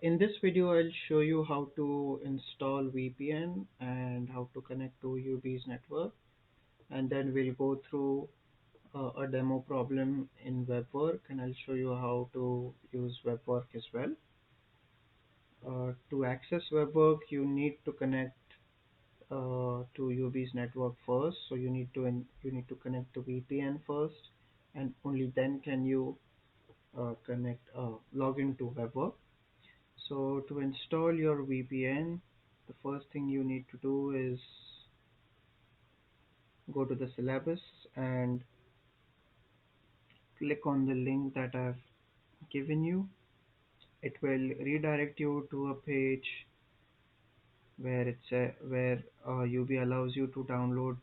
In this video, I'll show you how to install VPN and how to connect to UB's network, and then we'll go through a demo problem in Webwork, and I'll show you how to use Webwork as well. To access Webwork, you need to connect to UB's network first. So you need to connect to VPN first, and only then can you log into Webwork. So to install your VPN, the first thing you need to do is go to the syllabus and click on the link that I've given you. It will redirect you to a page where UB allows you to download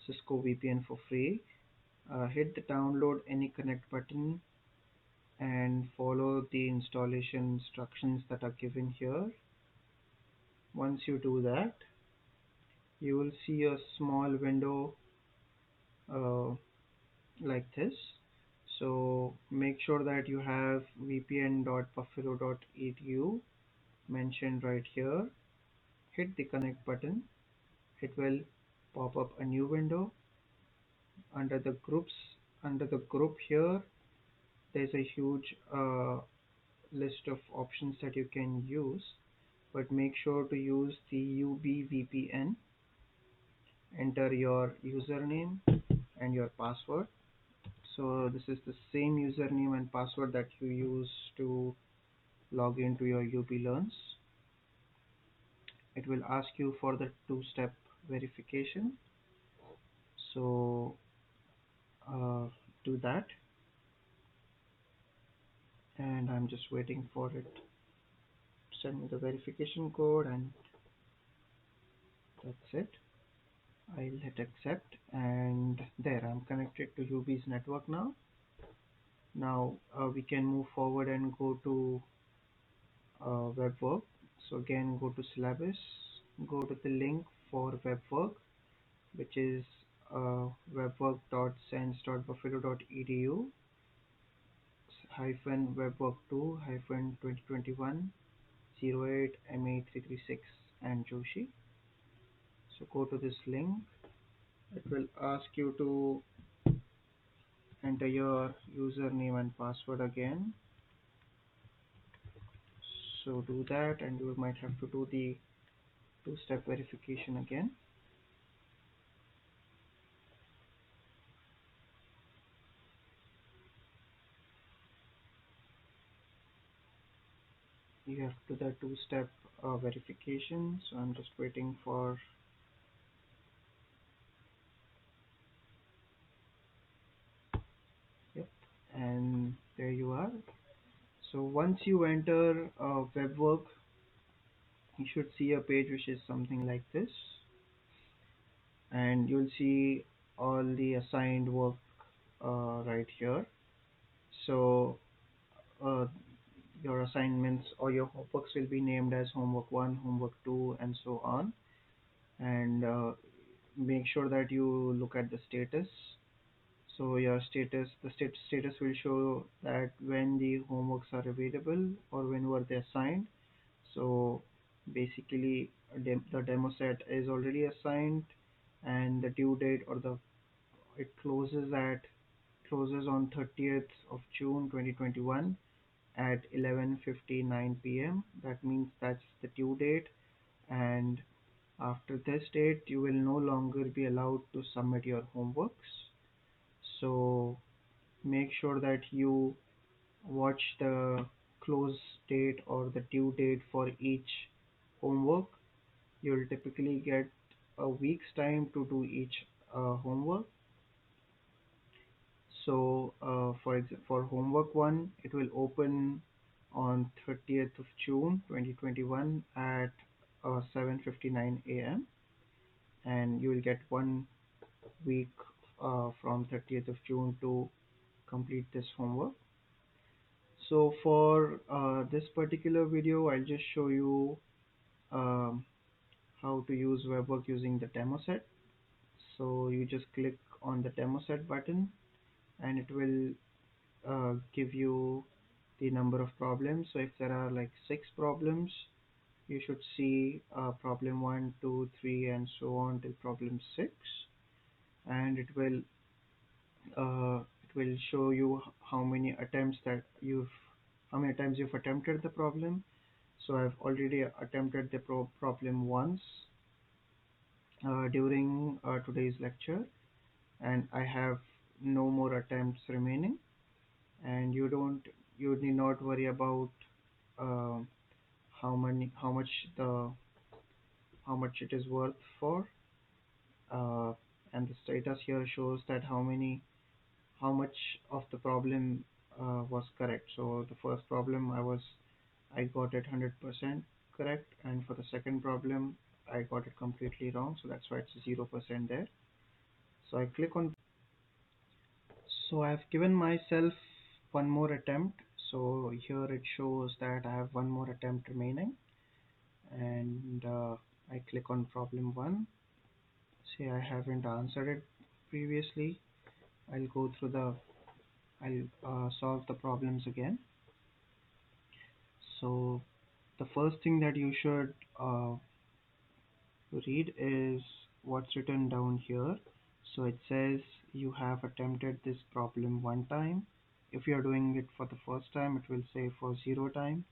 Cisco VPN for free. Hit the download any connect button and follow the installation instructions that are given here. Once you do that, you will see a small window uh, like this. So make sure that you have vpn.buffalo.edu mentioned right here. Hit the connect button. It will pop up a new window. Under the groups, under the group here, there's a huge list of options that you can use, but make sure to use the UB VPN. Enter your username and your password. So this is the same username and password that you use to log into your UB Learns. It will ask you for the two-step verification. So uh, do that, and I'm just waiting for it to send me the verification code, and that's it. I'll hit accept, and there I'm connected to UB's network now. Now we can move forward and go to Webwork. So again, go to syllabus, go to the link for Webwork, which is webwork.sense.buffalo.edu hyphen webwork 2 hyphen 2021 08 MA336 and Joshi. So go to this link. It will ask you to enter your username and password again. So do that, and you might have to do the two-step verification again. You have to do the two-step verification. So I'm just waiting for. Yep, and there you are. So once you enter Webwork, you should see a page which is something like this, and you'll see all the assigned work right here. So uh, your assignments or your homeworks will be named as homework 1, homework 2, and so on. And make sure that you look at the status. So your status, the status will show that when the homeworks are available or when were they assigned. So basically, the demo set is already assigned, and the due date or the it closes on 30th of June 2021 at 11:59 p.m. That means that's the due date, and after this date, you will no longer be allowed to submit your homeworks. So make sure that you watch the close date or the due date for each homework. You'll typically get a week's time to do each homework. So for homework 1, it will open on 30th of June 2021 at 7:59 a.m. and you will get 1 week from 30th of June to complete this homework. So for this particular video, I'll just show you um, how to use Webwork using the demo set. So you just click on the demo set button, and it will give you the number of problems. So if there are like 6 problems, you should see problem 1, 2, 3, and so on till problem 6, and it will show you how many attempts that how many times you've attempted the problem. So I've already attempted the problem once during today's lecture, and I have no more attempts remaining. And you need not worry about uh, how much the how much it is worth for. uh, and the status here shows that how much of the problem was correct. So the first problem I got it 100% correct, and for the second problem I got it completely wrong, so that's why it's 0% there. So I click on. So I've given myself one more attempt. So here it shows that I have one more attempt remaining, and I click on problem 1. Say I haven't answered it previously. I'll go through the I'll solve the problems again. So the first thing that you should read is what's written down here. So it says you have attempted this problem 1 time. If you're doing it for the first time, it will say for 0 time.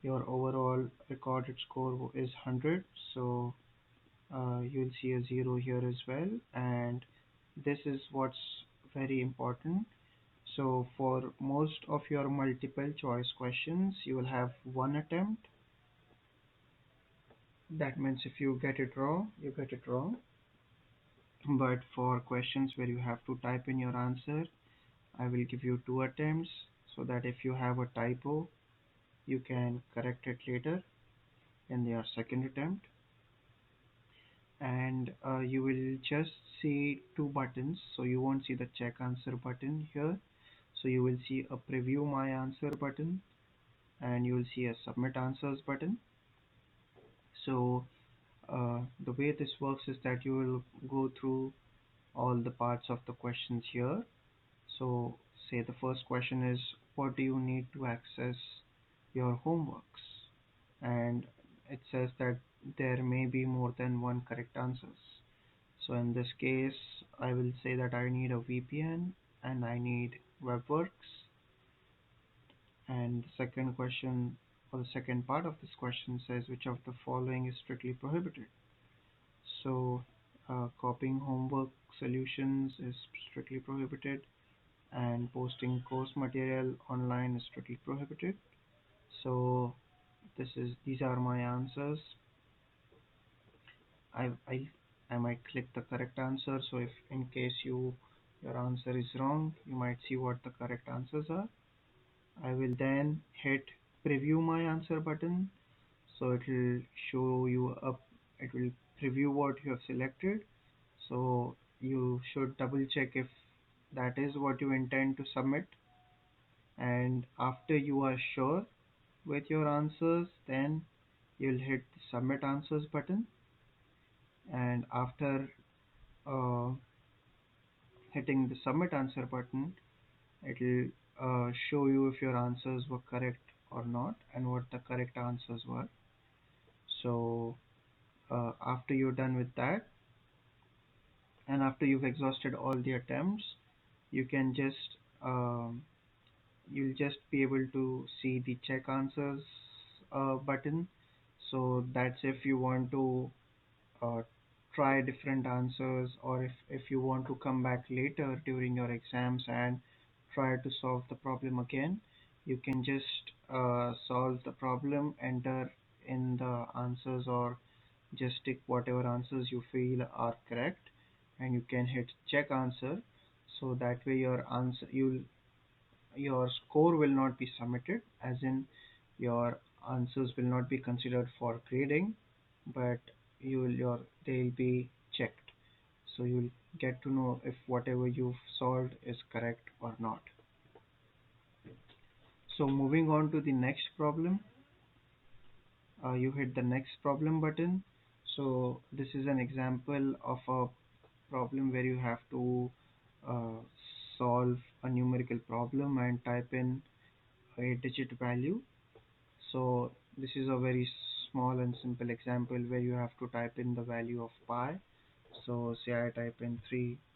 Your overall recorded score is 100. So you'll see a 0 here as well. And this is what's very important. So for most of your multiple choice questions, you will have one attempt. That means if you get it wrong, you get it wrong. But for questions where you have to type in your answer, I will give you 2 attempts, so that if you have a typo, you can correct it later in your second attempt. And you will just see 2 buttons, so you won't see the check answer button here. So you will see a preview my answer button, and you will see a submit answers button. So the way this works is that you will go through all the parts of the questions here. So say the first question is, what do you need to access your homeworks? And it says that there may be more than one correct answers. So in this case, I will say that I need a VPN and I need Webworks. And the second question, or the second part of this question, says which of the following is strictly prohibited. So copying homework solutions is strictly prohibited, and posting course material online is strictly prohibited. So these are my answers. I, I, I might click the correct answer. So if in case your answer is wrong, you might see what the correct answers are. I will then hit preview my answer button. So it will show you up, it will preview what you have selected. So you should double check if that is what you intend to submit. And after you are sure with your answers, then you'll hit the submit answers button. And after uh, hitting the submit answer button, it'll show you if your answers were correct or not and what the correct answers were. So after you're done with that, and after you've exhausted all the attempts, you can just you'll just be able to see the check answers button. So that's if you want to uh, try different answers, or if you want to come back later during your exams and try to solve the problem again, you can just solve the problem, enter in the answers, or just tick whatever answers you feel are correct, and you can hit check answer. So that way your score will not be submitted, as in your answers will not be considered for grading, but they'll be checked. So you'll get to know if whatever you've solved is correct or not. So moving on to the next problem, you hit the next problem button. So this is an example of a problem where you have to uh, solve a numerical problem and type in a digit value. So this is a very small and simple example where you have to type in the value of pi. So say I type in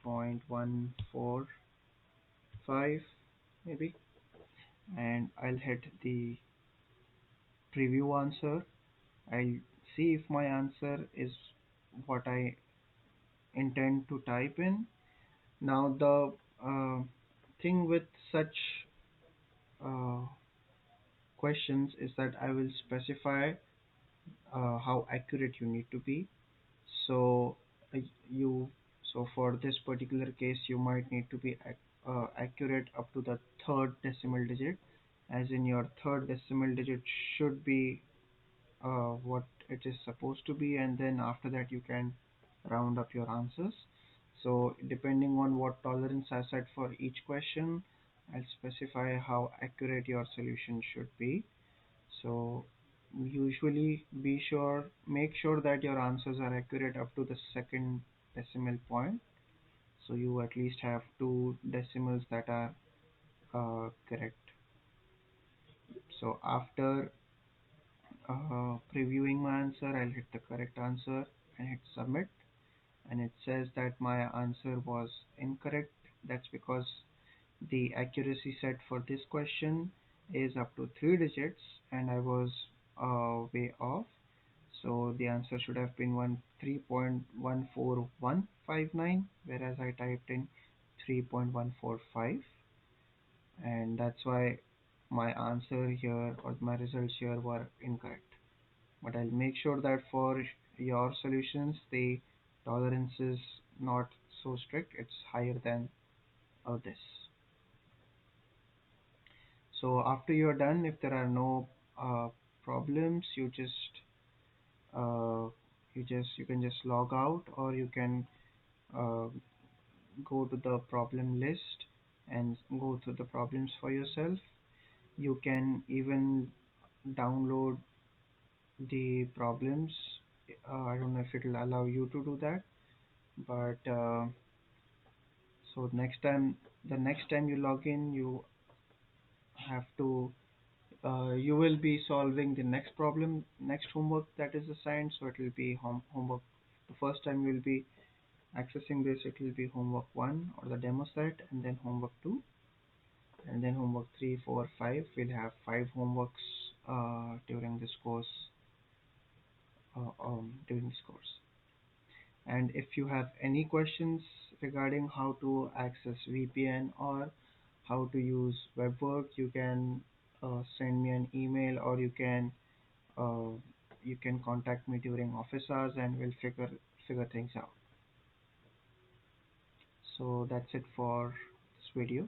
3.145 maybe, and I'll hit the preview answer. I'll see if my answer is what I intend to type in. Now the thing with such uh, questions is that I will specify how accurate you need to be. So uh, you so for this particular case you might need to be accurate up to the third decimal digit, as in your third decimal digit should be what it is supposed to be, and then after that you can round up your answers. So depending on what tolerance I set for each question, I'll specify how accurate your solution should be. So usually make sure that your answers are accurate up to the second decimal point. So you at least have two decimals that are correct. So after previewing my answer, I'll hit the correct answer and hit submit. And it says that my answer was incorrect. That's because the accuracy set for this question is up to three digits, and I was way off. So the answer should have been 3.14159, whereas I typed in 3.145, and that's why my answer here or my results here were incorrect. But I'll make sure that for your solutions, the tolerance is not so strict, it's higher than this. So after you're done, if there are no problems, uh, you can just log out, or you can uh, go to the problem list and go through the problems for yourself. You can even download the problems. I don't know if it will allow you to do that, but so the next time you log in, have to you will be solving the next problem, next homework that is assigned. So it will be homework. The first time you will be accessing this, it will be homework 1 or the demo set, and then homework 2, and then homework 3, 4, 5. We'll have 5 homeworks during this course. And if you have any questions regarding how to access VPN or how to use Webwork, you can send me an email, or uh, you can contact me during office hours, and we'll figure things out. So that's it for this video.